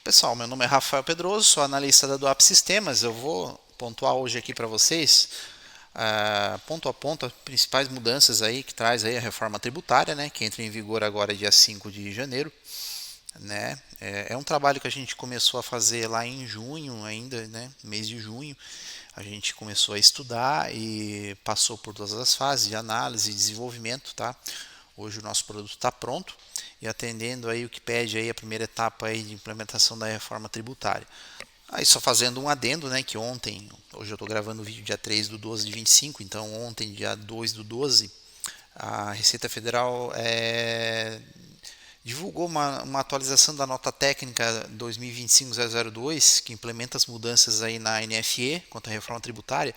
Pessoal, meu nome é Rafael Pedroso, sou analista da Duap Sistemas. Eu vou pontuar hoje aqui para vocês, ponto a ponto, as principais mudanças aí que traz aí a reforma tributária, né, que entra em vigor agora dia 5 de janeiro. Né? É um trabalho que a gente começou a fazer lá em junho ainda, né, mês de junho. A gente começou a estudar e passou por todas as fases de análise e desenvolvimento, tá? Hoje o nosso produto está pronto e atendendo aí o que pede aí a primeira etapa aí de implementação da reforma tributária. Aí só fazendo um adendo, né, que hoje eu estou gravando o vídeo dia 3 do 12 de 25, então ontem, dia 2 do 12, a Receita Federal divulgou uma atualização da nota técnica 2025-002, que implementa as mudanças aí na NFE, quanto à reforma tributária,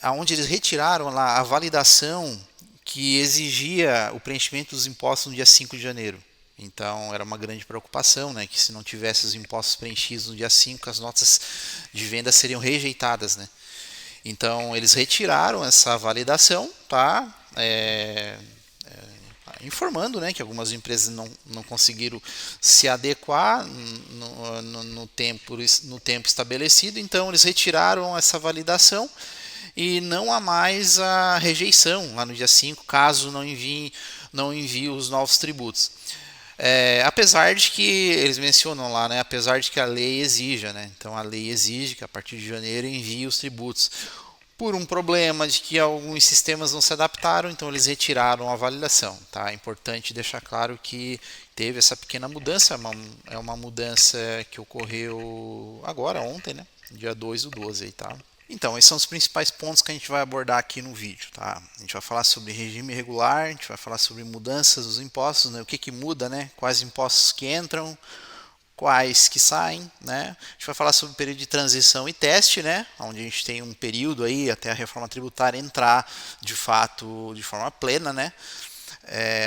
onde eles retiraram lá a validação que exigia o preenchimento dos impostos no dia 5 de janeiro. Então era uma grande preocupação, né, que se não tivesse os impostos preenchidos no dia 5, as notas de venda seriam rejeitadas, né? Então eles retiraram essa validação, tá? Informando, né, que algumas empresas não conseguiram se adequar no tempo estabelecido, então eles retiraram essa validação e não há mais a rejeição lá no dia 5, caso não envie os novos tributos. Apesar de que eles mencionam lá, né, apesar de que a lei exija, né, então a lei exige que a partir de janeiro envie os tributos. Por um problema de que alguns sistemas não se adaptaram, então eles retiraram a validação. Tá? É importante deixar claro que teve essa pequena mudança, é uma mudança que ocorreu agora, ontem, né, dia 2 do 12. Aí, tá? Então, esses são os principais pontos que a gente vai abordar aqui no vídeo. Tá? A gente vai falar sobre regime regular, a gente vai falar sobre mudanças dos impostos, né? O que muda, né? Quais impostos que entram, quais que saem, né? A gente vai falar sobre o período de transição e teste, né? Onde a gente tem um período aí até a reforma tributária entrar de fato de forma plena, né?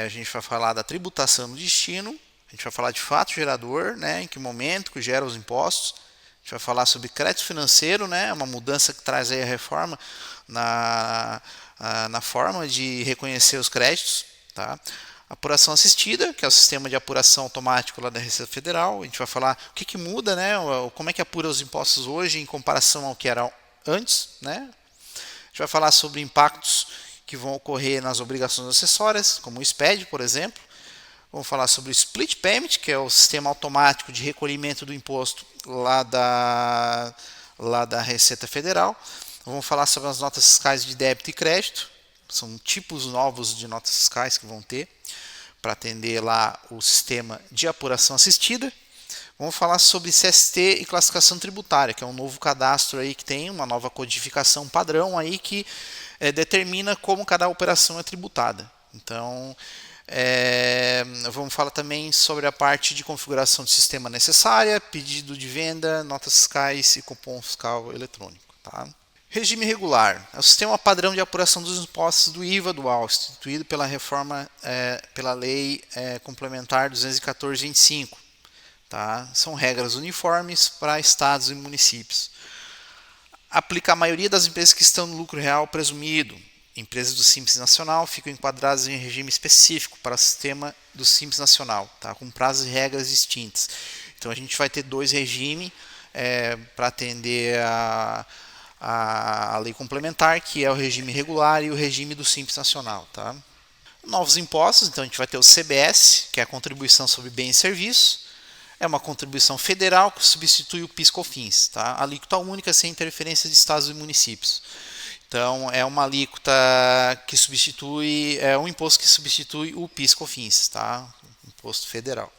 A gente vai falar da tributação no destino, a gente vai falar de fato gerador, né? Em que momento que gera os impostos. A gente vai falar sobre crédito financeiro, né? Uma mudança que traz aí a reforma na forma de reconhecer os créditos, tá? Apuração assistida, que é o sistema de apuração automático lá da Receita Federal. A gente vai falar o que muda, né? Como é que apura os impostos hoje em comparação ao que era antes, né? A gente vai falar sobre impactos que vão ocorrer nas obrigações acessórias, como o SPED, por exemplo. Vamos falar sobre o Split Payment, que é o sistema automático de recolhimento do imposto lá da Receita Federal. Vamos falar sobre as notas fiscais de débito e crédito. São tipos novos de notas fiscais que vão ter para atender lá o sistema de apuração assistida. Vamos falar sobre CST e classificação tributária, que é um novo cadastro aí que tem uma nova codificação padrão aí que determina como cada operação é tributada. Então, vamos falar também sobre a parte de configuração de sistema necessária, pedido de venda, notas fiscais e cupom fiscal eletrônico. Tá? Regime regular é o sistema padrão de apuração dos impostos do IVA dual, instituído pela reforma, pela Lei Complementar 214/25. Tá? São regras uniformes para estados e municípios. Aplica a maioria das empresas que estão no lucro real presumido. Empresas do Simples Nacional ficam enquadradas em regime específico para o sistema do Simples Nacional, tá? Com prazos e regras distintas. Então a gente vai ter dois regimes para atender a lei complementar, que é o regime regular e o regime do Simples Nacional. Tá? Novos impostos, então a gente vai ter o CBS, que é a contribuição sobre bens e serviços. É uma contribuição federal que substitui o PIS/COFINS, tá? A alíquota única sem interferência de estados e municípios. Então é uma alíquota que substitui, é um imposto que substitui o PIS/COFINS, tá? Imposto federal.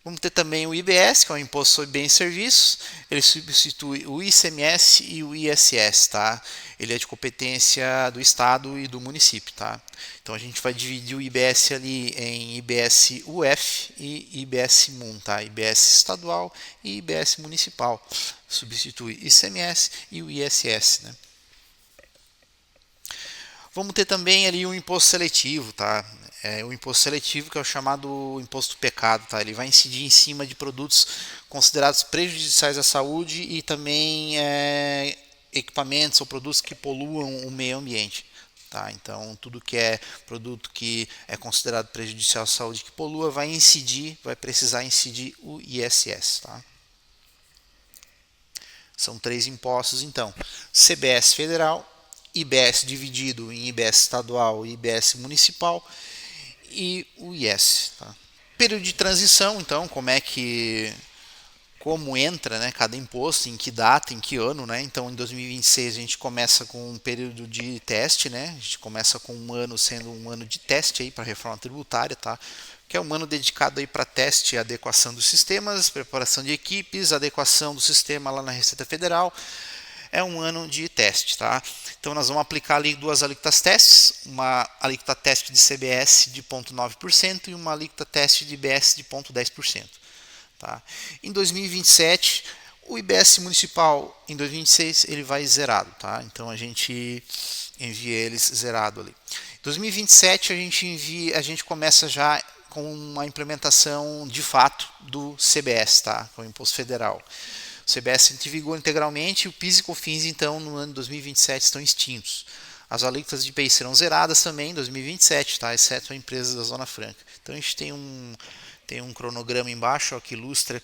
Vamos ter também o IBS, que é o Imposto sobre Bens e Serviços. Ele substitui o ICMS e o ISS, tá? Ele é de competência do Estado e do município, tá? Então a gente vai dividir o IBS ali em IBS UF e IBS MUN, tá? IBS estadual e IBS municipal. Substitui ICMS e o ISS, né? Vamos ter também ali o imposto seletivo, tá? O imposto seletivo, que é o chamado imposto do pecado, tá? Ele vai incidir em cima de produtos considerados prejudiciais à saúde e também equipamentos ou produtos que poluam o meio ambiente. Tá? Então, tudo que é produto que é considerado prejudicial à saúde que polua vai precisar incidir o ISS. Tá? São 3 impostos, então, CBS federal, IBS dividido em IBS estadual e IBS municipal e o IS. Tá? Período de transição, então, como entra, né, cada imposto, em que data, em que ano, né? Então, em 2026 a gente começa com um período de teste, né? A gente começa com um ano sendo um ano de teste aí para a reforma tributária, tá? Que é um ano dedicado aí para teste e adequação dos sistemas, preparação de equipes, adequação do sistema lá na Receita Federal. É um ano de teste, tá? Então nós vamos aplicar ali 2 alíquotas testes, uma alíquota teste de CBS de 0,9% e uma alíquota teste de IBS de 0,10%. Tá? Em 2027, o IBS municipal em 2026 ele vai zerado, tá? Então a gente envia eles zerado ali. Em 2027 a gente começa já com uma implementação de fato do CBS, tá? Que é o Imposto Federal. O CBS entra em vigor integralmente e o PIS e COFINS então no ano de 2027 estão extintos. As alíquotas de IPI serão zeradas também em 2027, tá? Exceto a empresa da Zona Franca. Então a gente tem um cronograma embaixo ó, que ilustra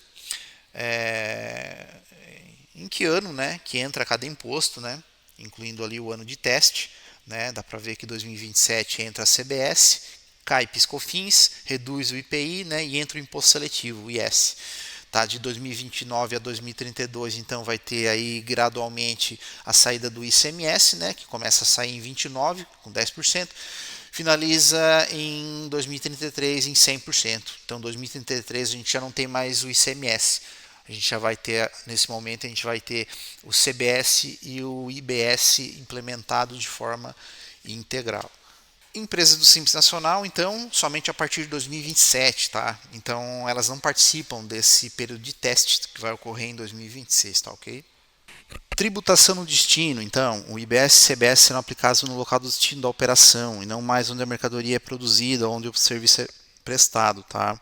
em que ano, né, que entra cada imposto, né, incluindo ali o ano de teste, né, dá para ver que 2027 entra a CBS, cai PIS/COFINS, reduz o IPI, né, e entra o imposto seletivo, o IS. Tá, de 2029 a 2032, então vai ter aí gradualmente a saída do ICMS, né, que começa a sair em 29 com 10%. Finaliza em 2033 em 100%. Então, 2033 a gente já não tem mais o ICMS. A gente já vai ter, nesse momento, a gente vai ter o CBS e o IBS implementados de forma integral. Empresas do Simples Nacional, então, somente a partir de 2027, tá? Então, elas não participam desse período de teste que vai ocorrer em 2026, tá ok? Tributação no destino, então, o IBS e CBS serão aplicados no local do destino da operação e não mais onde a mercadoria é produzida, onde o serviço é prestado, tá?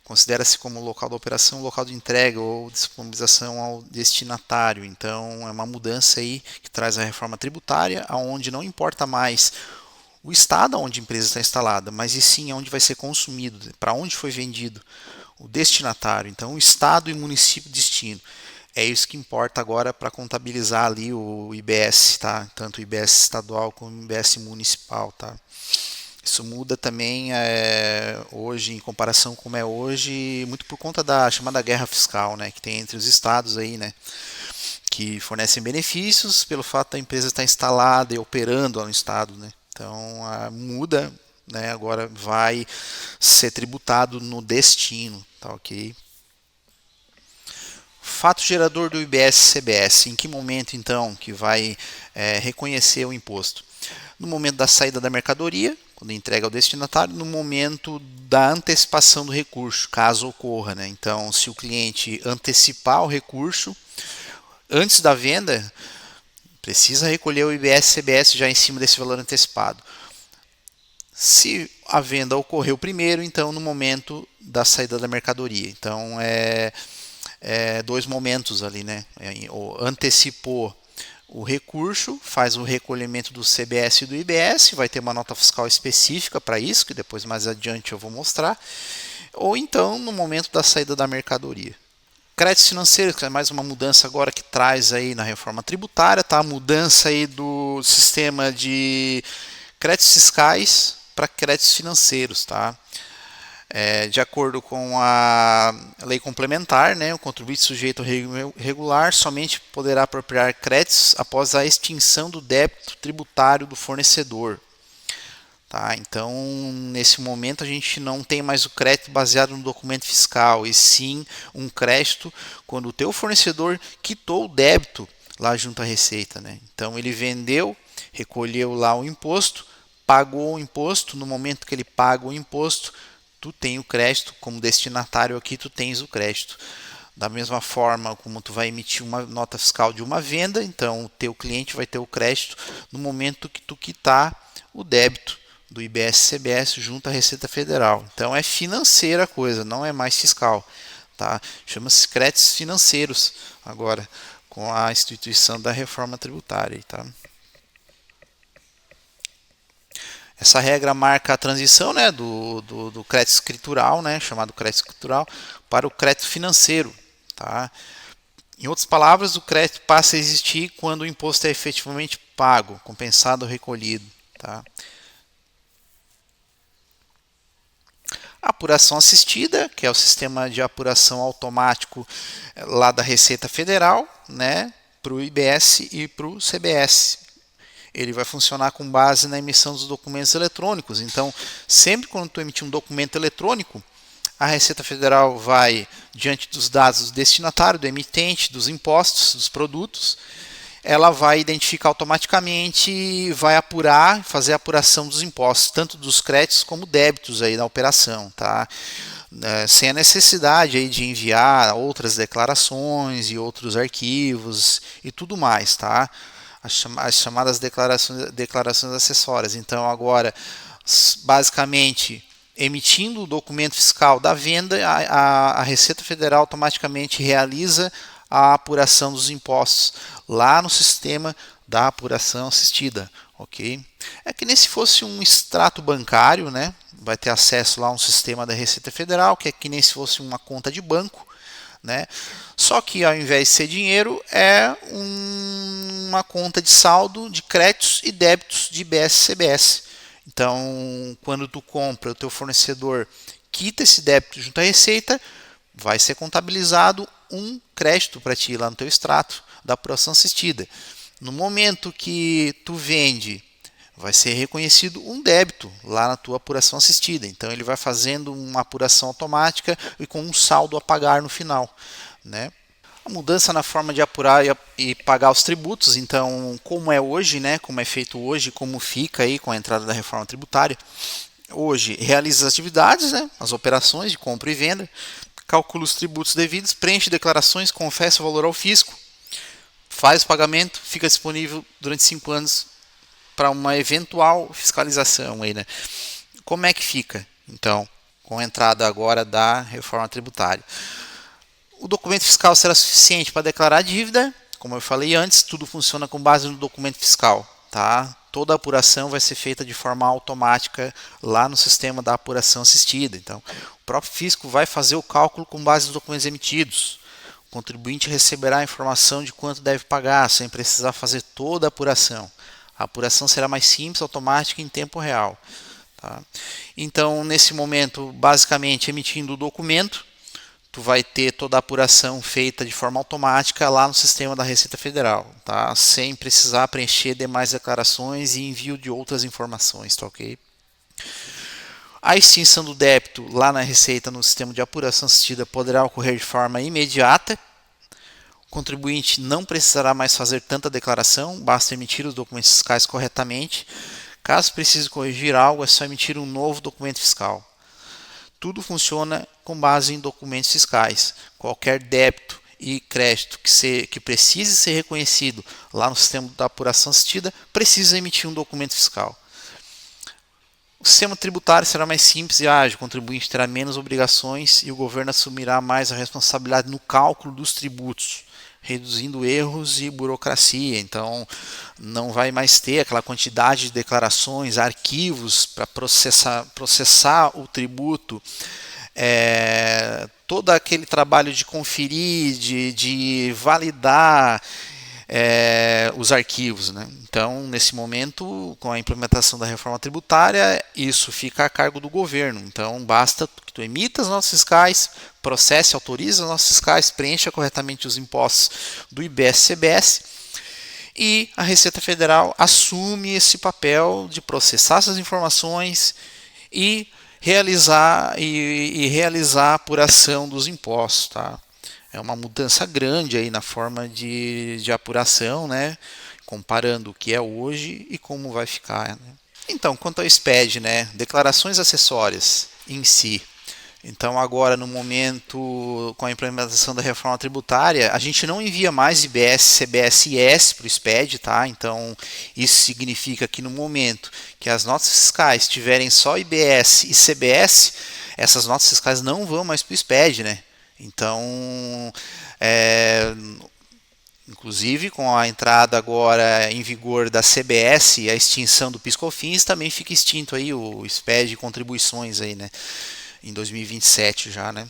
Considera-se como local da operação, local de entrega ou disponibilização ao destinatário. Então, é uma mudança aí que traz a reforma tributária, aonde não importa mais o estado onde a empresa está instalada, mas e sim onde vai ser consumido, para onde foi vendido, o destinatário. Então, o estado e o município destino. É isso que importa agora para contabilizar ali o IBS, tá? Tanto o IBS estadual como o IBS municipal, tá? Isso muda também hoje, em comparação com como é hoje, muito por conta da chamada guerra fiscal, né? Que tem entre os estados aí, né? Que fornecem benefícios pelo fato da empresa estar instalada e operando lá no estado, né? Então muda, né? Agora vai ser tributado no destino, tá ok? Fato gerador do IBS-CBS, em que momento então que vai reconhecer o imposto? No momento da saída da mercadoria, quando entrega ao destinatário, no momento da antecipação do recurso, caso ocorra, né? Então, se o cliente antecipar o recurso antes da venda, precisa recolher o IBS-CBS já em cima desse valor antecipado. Se a venda ocorreu primeiro, então no momento da saída da mercadoria. Então, 2 momentos ali, né? Antecipou o recurso, faz o recolhimento do CBS e do IBS, vai ter uma nota fiscal específica para isso, que depois mais adiante eu vou mostrar, ou então no momento da saída da mercadoria. Créditos financeiros, que é mais uma mudança agora que traz aí na reforma tributária, tá? A mudança aí do sistema de créditos fiscais para créditos financeiros, tá? De acordo com a lei complementar, né, o contribuinte sujeito regular somente poderá apropriar créditos após a extinção do débito tributário do fornecedor. Tá? Então, nesse momento, a gente não tem mais o crédito baseado no documento fiscal, e sim um crédito quando o teu fornecedor quitou o débito lá junto à Receita. Né? Então, ele vendeu, recolheu lá o imposto, pagou o imposto, no momento que ele paga o imposto, tu tem o crédito, como destinatário aqui tu tens o crédito. Da mesma forma como tu vai emitir uma nota fiscal de uma venda, então o teu cliente vai ter o crédito no momento que tu quitar o débito do IBS-CBS junto à Receita Federal. Então é financeira a coisa, não é mais fiscal. Tá? Chama-se créditos financeiros agora, com a instituição da reforma tributária. Tá? Essa regra marca a transição, né, do crédito escritural, né, chamado crédito escritural, para o crédito financeiro. Tá? Em outras palavras, o crédito passa a existir quando o imposto é efetivamente pago, compensado ou recolhido. Tá? A apuração assistida, que é o sistema de apuração automático lá da Receita Federal, né, para o IBS e para o CBS. Ele vai funcionar com base na emissão dos documentos eletrônicos. Então, sempre quando tu emitir um documento eletrônico, a Receita Federal vai, diante dos dados do destinatário, do emitente, dos impostos, dos produtos, ela vai identificar automaticamente e vai apurar, fazer a apuração dos impostos, tanto dos créditos como débitos aí na operação, tá? Sem a necessidade aí de enviar outras declarações e outros arquivos e tudo mais, tá? As chamadas declarações acessórias. Então, agora, basicamente, emitindo o documento fiscal da venda, a Receita Federal automaticamente realiza a apuração dos impostos lá no sistema da apuração assistida, ok? É que nem se fosse um extrato bancário, né? Vai ter acesso lá a um sistema da Receita Federal, que é que nem se fosse uma conta de banco, né? Só que ao invés de ser dinheiro, é uma conta de saldo de créditos e débitos de IBS e CBS. Então, quando tu compra, o teu fornecedor quita esse débito junto à Receita, vai ser contabilizado um crédito para ti lá no teu extrato da apuração assistida. No momento que tu vende, vai ser reconhecido um débito lá na tua apuração assistida. Então ele vai fazendo uma apuração automática e com um saldo a pagar no final, né? A mudança na forma de apurar e pagar os tributos, então como é hoje, né? Como é feito hoje, como fica aí com a entrada da reforma tributária. Hoje realiza as atividades, né? As operações de compra e venda, calcula os tributos devidos, preenche declarações, confessa o valor ao fisco, faz o pagamento, fica disponível durante 5 anos para uma eventual fiscalização aí, né? Como é que fica, então, com a entrada agora da reforma tributária? O documento fiscal será suficiente para declarar a dívida, como eu falei antes, tudo funciona com base no documento fiscal, tá? Toda a apuração vai ser feita de forma automática lá no sistema da apuração assistida. Então, o próprio fisco vai fazer o cálculo com base nos documentos emitidos. O contribuinte receberá a informação de quanto deve pagar, sem precisar fazer toda a apuração. A apuração será mais simples, automática e em tempo real. Tá? Então, nesse momento, basicamente, emitindo o documento, tu vai ter toda a apuração feita de forma automática lá no sistema da Receita Federal, tá? Sem precisar preencher demais declarações e envio de outras informações, tá ok? A extinção do débito lá na Receita, no sistema de apuração assistida, poderá ocorrer de forma imediata. O contribuinte não precisará mais fazer tanta declaração, basta emitir os documentos fiscais corretamente. Caso precise corrigir algo, é só emitir um novo documento fiscal. Tudo funciona com base em documentos fiscais. Qualquer débito e crédito que precise ser reconhecido lá no sistema da apuração assistida, precisa emitir um documento fiscal. O sistema tributário será mais simples e ágil, o contribuinte terá menos obrigações e o governo assumirá mais a responsabilidade no cálculo dos tributos, reduzindo erros e burocracia. Então, não vai mais ter aquela quantidade de declarações, arquivos para processar o tributo, todo aquele trabalho de conferir, de validar os arquivos, né? Então, nesse momento, com a implementação da reforma tributária, isso fica a cargo do governo. Então, basta que tu emita as notas fiscais, processe, autorize as notas fiscais, preencha corretamente os impostos do IBS e CBS e a Receita Federal assume esse papel de processar essas informações e realizar a apuração dos impostos, tá? É uma mudança grande aí na forma de apuração, né? Comparando o que é hoje e como vai ficar, né? Então, quanto ao SPED, né? Declarações acessórias em si. Então, agora, no momento, com a implementação da reforma tributária, a gente não envia mais IBS, CBS e IS para o SPED, tá? Então, isso significa que no momento que as notas fiscais tiverem só IBS e CBS, essas notas fiscais não vão mais para o SPED, né? Então, inclusive com a entrada agora em vigor da CBS e a extinção do PIS/COFINS, também fica extinto aí o SPED de contribuições aí, né? Em 2027 já, né?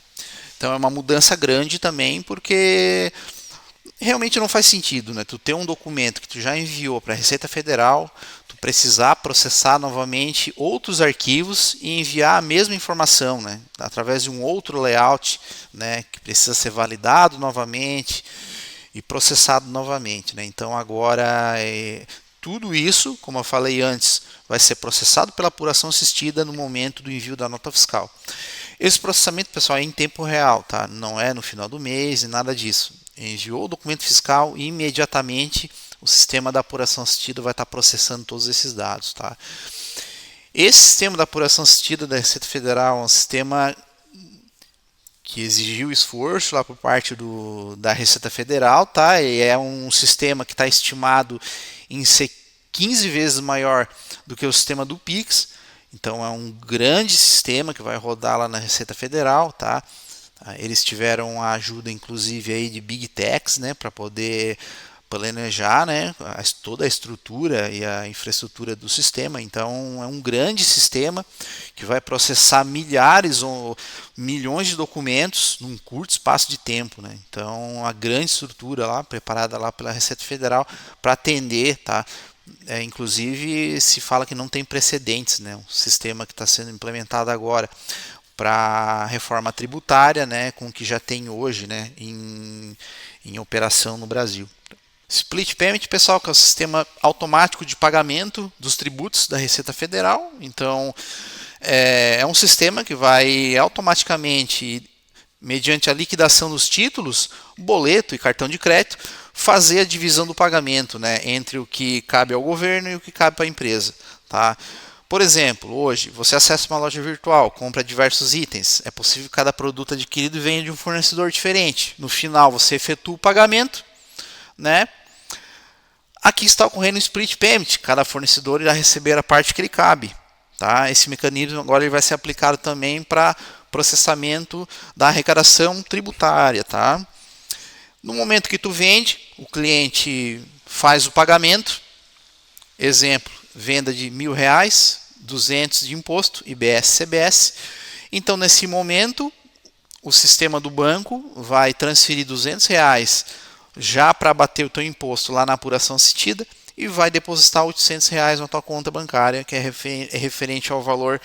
Então é uma mudança grande também, porque realmente não faz sentido, né? Tu ter um documento que tu já enviou para a Receita Federal, tu precisar processar novamente outros arquivos e enviar a mesma informação, né? Através de um outro layout, né? Que precisa ser validado novamente e processado novamente, né? Então agora tudo isso, como eu falei antes, vai ser processado pela apuração assistida no momento do envio da nota fiscal. Esse processamento, pessoal, é em tempo real, tá? Não é no final do mês e nada disso. Enviou o documento fiscal e imediatamente o sistema da apuração assistida vai estar processando todos esses dados, tá? Esse sistema da apuração assistida da Receita Federal é um sistema que exigiu esforço lá por parte da Receita Federal, tá? E é um sistema que está estimado em ser 15 vezes maior do que o sistema do Pix. Então é um grande sistema que vai rodar lá na Receita Federal, tá? Eles tiveram a ajuda, inclusive, aí de Big Techs, né, para poder planejar, né, toda a estrutura e a infraestrutura do sistema. Então é um grande sistema que vai processar milhares ou milhões de documentos num curto espaço de tempo, né? Então uma grande estrutura lá preparada lá pela Receita Federal para atender, tá? Inclusive se fala que não tem precedentes, né? O sistema que está sendo implementado agora para a reforma tributária, né, com o que já tem hoje, né, em operação no Brasil. Split Payment, pessoal, que é o sistema automático de pagamento dos tributos da Receita Federal. Então, é um sistema que vai automaticamente, mediante a liquidação dos títulos, boleto e cartão de crédito, fazer a divisão do pagamento, né, entre o que cabe ao governo e o que cabe para a empresa, tá? Por exemplo, hoje você acessa uma loja virtual, compra diversos itens. É possível que cada produto adquirido venha de um fornecedor diferente. No final, você efetua o pagamento, né? Aqui está ocorrendo o split payment. Cada fornecedor irá receber a parte que lhe cabe. Tá? Esse mecanismo agora ele vai ser aplicado também para processamento da arrecadação tributária. Tá? No momento que tu vende, o cliente faz o pagamento. Exemplo, venda de R$1.000, 200 de imposto, IBS, CBS. Então, nesse momento, o sistema do banco vai transferir R$200 já para abater o teu imposto lá na apuração assistida e vai depositar R$800 na tua conta bancária, que é referente ao valor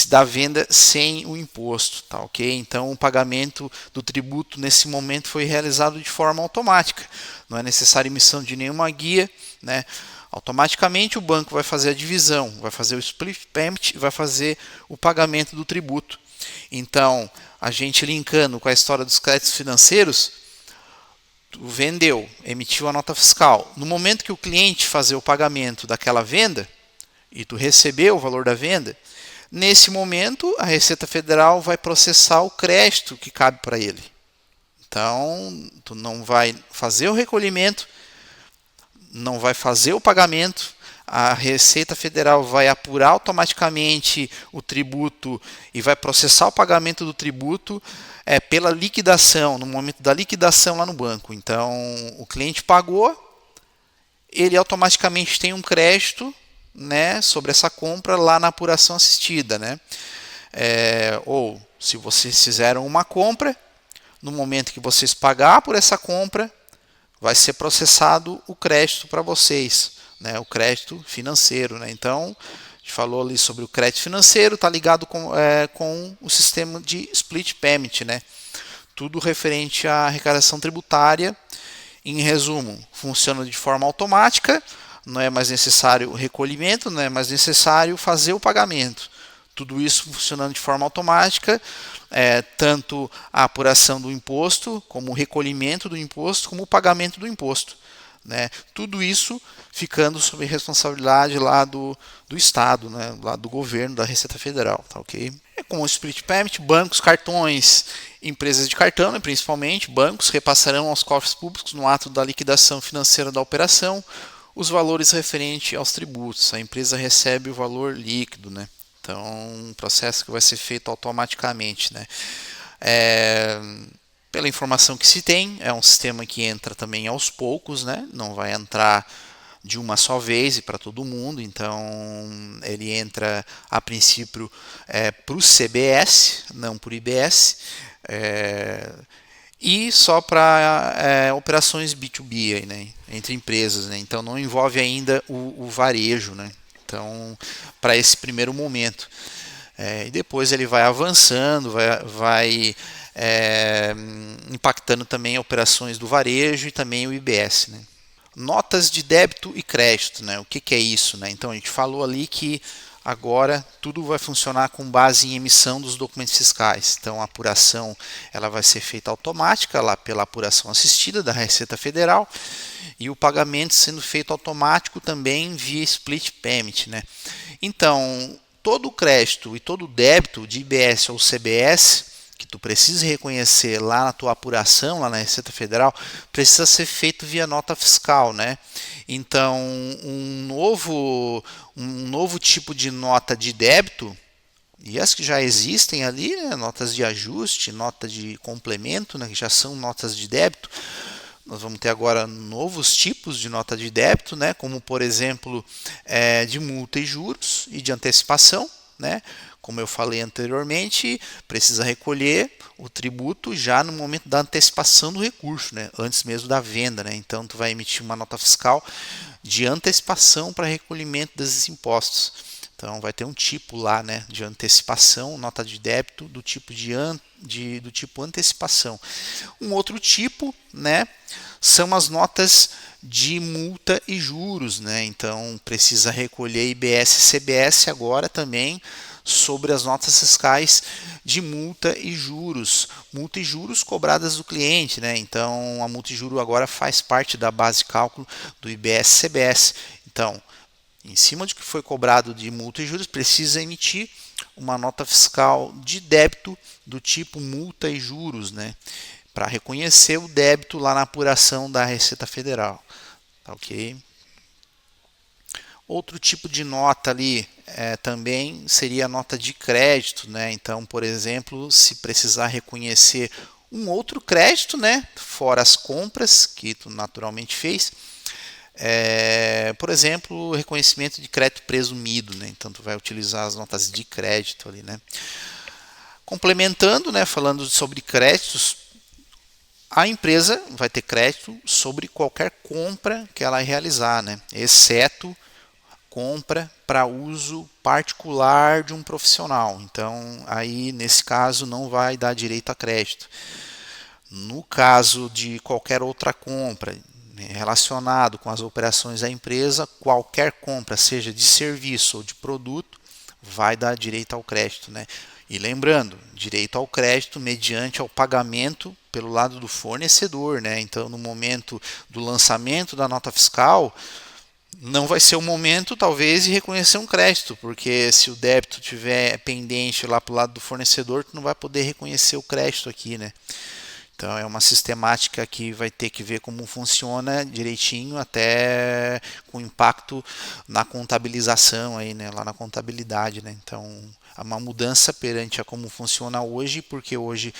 da venda sem o imposto, tá ok? Então, o pagamento do tributo nesse momento foi realizado de forma automática. Não é necessária emissão de nenhuma guia, né? Automaticamente o banco vai fazer a divisão, vai fazer o split payment e vai fazer o pagamento do tributo. Então, a gente linkando com a história dos créditos financeiros, tu vendeu, emitiu a nota fiscal. No momento que o cliente fazer o pagamento daquela venda e tu recebeu o valor da venda, nesse momento a Receita Federal vai processar o crédito que cabe para ele. Então, tu não vai fazer o recolhimento, não vai fazer o pagamento, a Receita Federal vai apurar automaticamente o tributo e vai processar o pagamento do tributo pela liquidação, no momento da liquidação lá no banco. Então, o cliente pagou, ele automaticamente tem um crédito, né, sobre essa compra lá na apuração assistida, né? Ou, se vocês fizeram uma compra, no momento que vocês pagar por essa compra, vai ser processado o crédito para vocês, né? O crédito financeiro, né? Então, a gente falou ali sobre o crédito financeiro, está ligado com o sistema de split payment, né? Tudo referente à arrecadação tributária. Em resumo, funciona de forma automática, não é mais necessário o recolhimento, não é mais necessário fazer o pagamento. Tudo isso funcionando de forma automática, tanto a apuração do imposto, como o recolhimento do imposto, como o pagamento do imposto, né? Tudo isso ficando sob responsabilidade lá do Estado, né? Lá do governo, da Receita Federal, tá ok? Com o split payment, bancos, cartões, empresas de cartão, né, principalmente, bancos repassarão aos cofres públicos no ato da liquidação financeira da operação os valores referentes aos tributos. A empresa recebe o valor líquido, né? Então, um processo que vai ser feito automaticamente, né? Pela informação que se tem, é um sistema que entra também aos poucos, né? Não vai entrar de uma só vez e para todo mundo. Então, ele entra a princípio para o CBS, não por IBS. e só para operações B2B aí, né, entre empresas, né, então não envolve ainda o varejo, né, então para esse primeiro momento. E depois ele vai avançando, vai impactando também operações do varejo e também o IBS, né. Notas de débito e crédito, né? O que é isso, né? Então a gente falou ali que agora tudo vai funcionar com base em emissão dos documentos fiscais. Então a apuração ela vai ser feita automática lá pela apuração assistida da Receita Federal e o pagamento sendo feito automático também via split payment, né? Então todo o crédito e todo o débito de IBS ou CBS que tu precisa reconhecer lá na tua apuração, lá na Receita Federal, precisa ser feito via nota fiscal, né? Então, um novo tipo de nota de débito, e as que já existem ali, né, notas de ajuste, nota de complemento, né, que já são notas de débito, nós vamos ter agora novos tipos de nota de débito, né, como por exemplo de multa e juros e de antecipação, né? Como eu falei anteriormente, precisa recolher o tributo já no momento da antecipação do recurso, né? Antes mesmo da venda, né? Então tu vai emitir uma nota fiscal de antecipação para recolhimento desses impostos. Então vai ter um tipo lá, né, de antecipação, nota de débito do tipo do tipo antecipação. Um outro tipo, né, são as notas de multa e juros, né? Então precisa recolher IBS e CBS agora também sobre as notas fiscais de multa e juros cobradas do cliente, né? Então a multa e juro agora faz parte da base de cálculo do IBS-CBS. Então, em cima de que foi cobrado de multa e juros, precisa emitir uma nota fiscal de débito do tipo multa e juros, né? Para reconhecer o débito lá na apuração da Receita Federal. Tá ok? Outro tipo de nota ali também seria a nota de crédito, né? Então, por exemplo, se precisar reconhecer um outro crédito, né? Fora as compras que tu naturalmente fez, por exemplo, reconhecimento de crédito presumido, né? Então tu vai utilizar as notas de crédito ali, né? Complementando, né? Falando sobre créditos, a empresa vai ter crédito sobre qualquer compra que ela realizar, né? Exceto compra para uso particular de um profissional. Então, aí nesse caso não vai dar direito a crédito. No caso de qualquer outra compra relacionado com as operações da empresa, qualquer compra, seja de serviço ou de produto, vai dar direito ao crédito, né? E lembrando, direito ao crédito mediante ao pagamento pelo lado do fornecedor, né? Então, no momento do lançamento da nota fiscal, não vai ser o momento, talvez, de reconhecer um crédito, porque se o débito tiver pendente lá para o lado do fornecedor, tu não vai poder reconhecer o crédito aqui, né? Então é uma sistemática que vai ter que ver como funciona direitinho, até com impacto na contabilização aí, né, lá na contabilidade, né? Então é uma mudança perante a como funciona hoje, porque hoje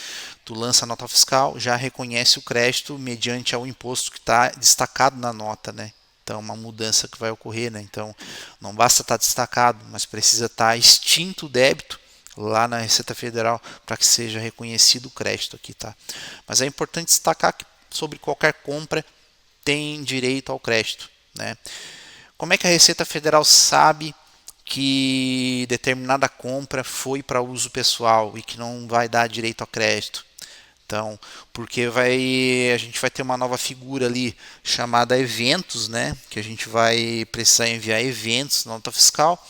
tu lança a nota fiscal, já reconhece o crédito mediante ao imposto que está destacado na nota, né? Então uma mudança que vai ocorrer, né? Então não basta estar destacado, mas precisa estar extinto o débito lá na Receita Federal para que seja reconhecido o crédito aqui, tá? Mas é importante destacar que sobre qualquer compra tem direito ao crédito, né? Como é que a Receita Federal sabe que determinada compra foi para uso pessoal e que não vai dar direito a crédito? Então, porque a gente vai ter uma nova figura ali chamada eventos, né? Que a gente vai precisar enviar eventos na nota fiscal.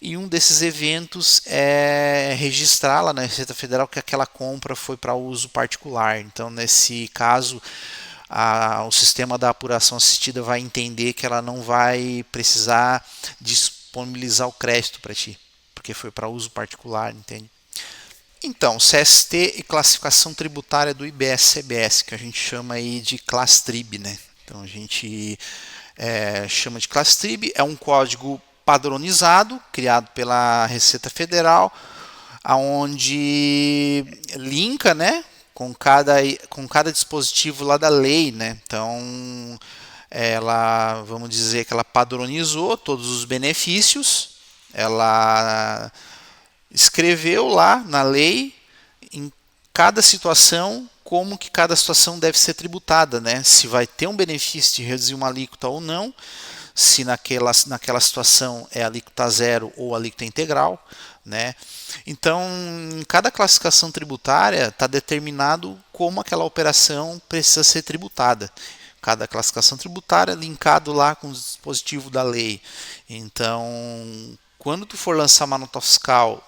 E um desses eventos é registrar lá na Receita Federal que aquela compra foi para uso particular. Então, nesse caso, o sistema da apuração assistida vai entender que ela não vai precisar disponibilizar o crédito para ti, porque foi para uso particular, entende? Então, CST e classificação tributária do IBS-CBS, que a gente chama aí de Class Trib, né? Então a gente chama de Class Trib, é um código padronizado, criado pela Receita Federal, aonde linka, né, com cada dispositivo lá da lei, né? Então, vamos dizer que ela padronizou todos os benefícios, ela escreveu lá na lei em cada situação, como que cada situação deve ser tributada, né? Se vai ter um benefício de reduzir uma alíquota ou não, se naquela situação é alíquota zero ou alíquota integral, né? Então, em cada classificação tributária está determinado como aquela operação precisa ser tributada. Cada classificação tributária linkado lá com o dispositivo da lei. Então, quando tu for lançar uma nota fiscal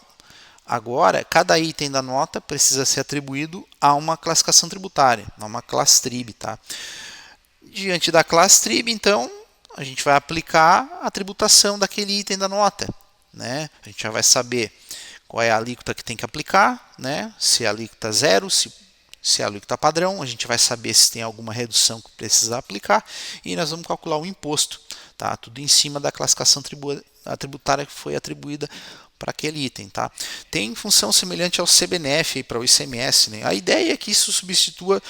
agora, cada item da nota precisa ser atribuído a uma classificação tributária, a uma classe TRIB, tá? Diante da classe TRIB, então, a gente vai aplicar a tributação daquele item da nota, né? A gente já vai saber qual é a alíquota que tem que aplicar, né? Se é a alíquota zero, se é a alíquota padrão, a gente vai saber se tem alguma redução que precisa aplicar e nós vamos calcular o imposto, tá? Tudo em cima da classificação tributária que foi atribuída para aquele item, tá? Tem função semelhante ao CBNF para o ICMS, né? A ideia é que isso substitua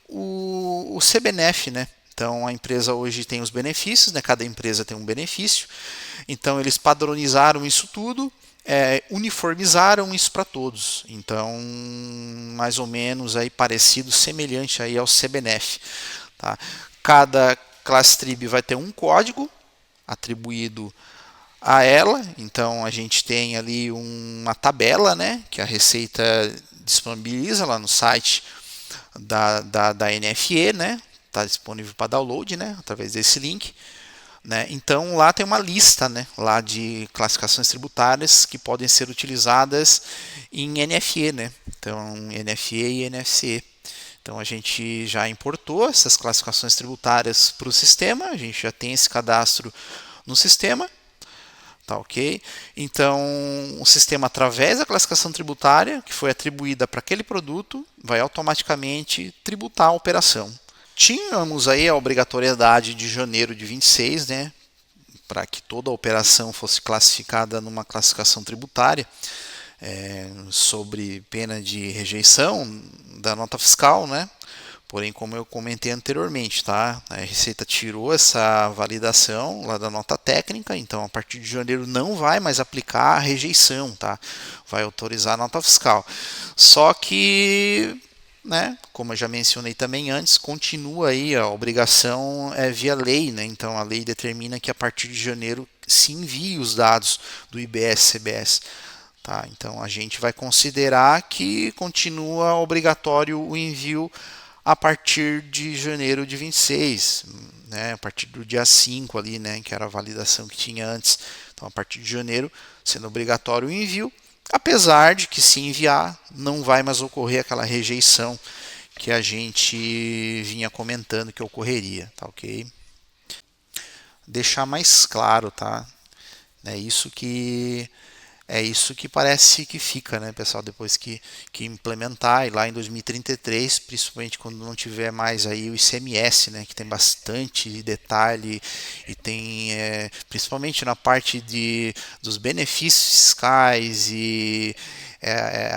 o CBNF, né? Então a empresa hoje tem os benefícios, né? Cada empresa tem um benefício. Então eles padronizaram isso tudo, uniformizaram isso para todos. Então mais ou menos aí parecido, semelhante aí ao CBNF. Tá? Cada classe TRIB vai ter um código atribuído a ela. Então a gente tem ali uma tabela, né? Que a Receita disponibiliza lá no site da NFE, né? Está disponível para download, né, através desse link, né? Então lá tem uma lista, né, lá de classificações tributárias que podem ser utilizadas em NFE, né? Então NFE e NFCE. Então a gente já importou essas classificações tributárias para o sistema, a gente já tem esse cadastro no sistema. Tá, ok? Então, o sistema, através da classificação tributária que foi atribuída para aquele produto, vai automaticamente tributar a operação. Tínhamos aí a obrigatoriedade de janeiro de 26, né, para que toda a operação fosse classificada numa classificação tributária, sobre pena de rejeição da nota fiscal, né? Porém, como eu comentei anteriormente, tá? A Receita tirou essa validação lá da nota técnica, então a partir de janeiro não vai mais aplicar a rejeição, tá? Vai autorizar a nota fiscal. Só que, né, como eu já mencionei também antes, continua aí a obrigação via lei, né? Então a lei determina que a partir de janeiro se envie os dados do IBS-CBS. Tá? Então a gente vai considerar que continua obrigatório o envio a partir de janeiro de 26, né, a partir do dia 5 ali, né, que era a validação que tinha antes. Então, a partir de janeiro, sendo obrigatório o envio, apesar de que se enviar, não vai mais ocorrer aquela rejeição que a gente vinha comentando que ocorreria, tá ok? Deixar mais claro, tá? É isso que parece que fica, né, pessoal, depois que implementar, e lá em 2033, principalmente quando não tiver mais aí o ICMS, né, que tem bastante detalhe e tem, principalmente na parte dos benefícios fiscais e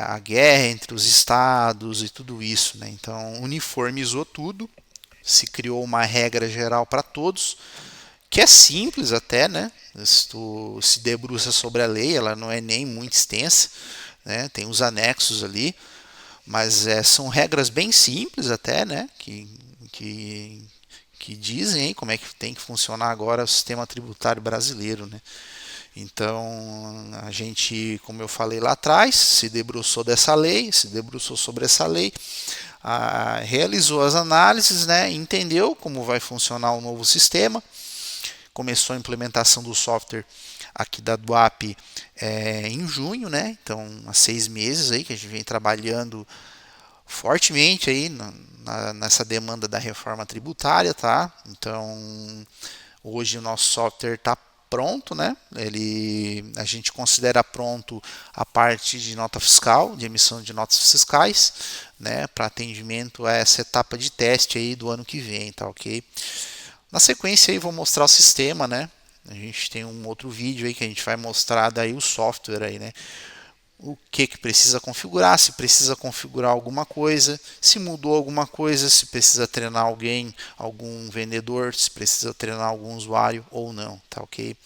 a guerra entre os estados e tudo isso, né, então uniformizou tudo, se criou uma regra geral para todos, que é simples até, né? Se tu se debruça sobre a lei, ela não é nem muito extensa, né? Tem os anexos ali, mas são regras bem simples até, né? Que dizem aí como é que tem que funcionar agora o sistema tributário brasileiro, né? Então a gente, como eu falei lá atrás, se debruçou dessa lei, se debruçou sobre essa lei, realizou as análises, né? Entendeu como vai funcionar o novo sistema. Começou a implementação do software aqui da DUAP em junho, né? Então, há 6 meses aí que a gente vem trabalhando fortemente aí nessa demanda da reforma tributária, tá? Então, hoje o nosso software está pronto, né? A gente considera pronto a parte de nota fiscal, de emissão de notas fiscais, né? Para atendimento a essa etapa de teste aí do ano que vem, tá ok? Na sequência aí vou mostrar o sistema, né? A gente tem um outro vídeo aí que a gente vai mostrar daí o software aí, né? O que precisa configurar, se precisa configurar alguma coisa, se mudou alguma coisa, se precisa treinar alguém, algum vendedor, se precisa treinar algum usuário ou não, tá ok?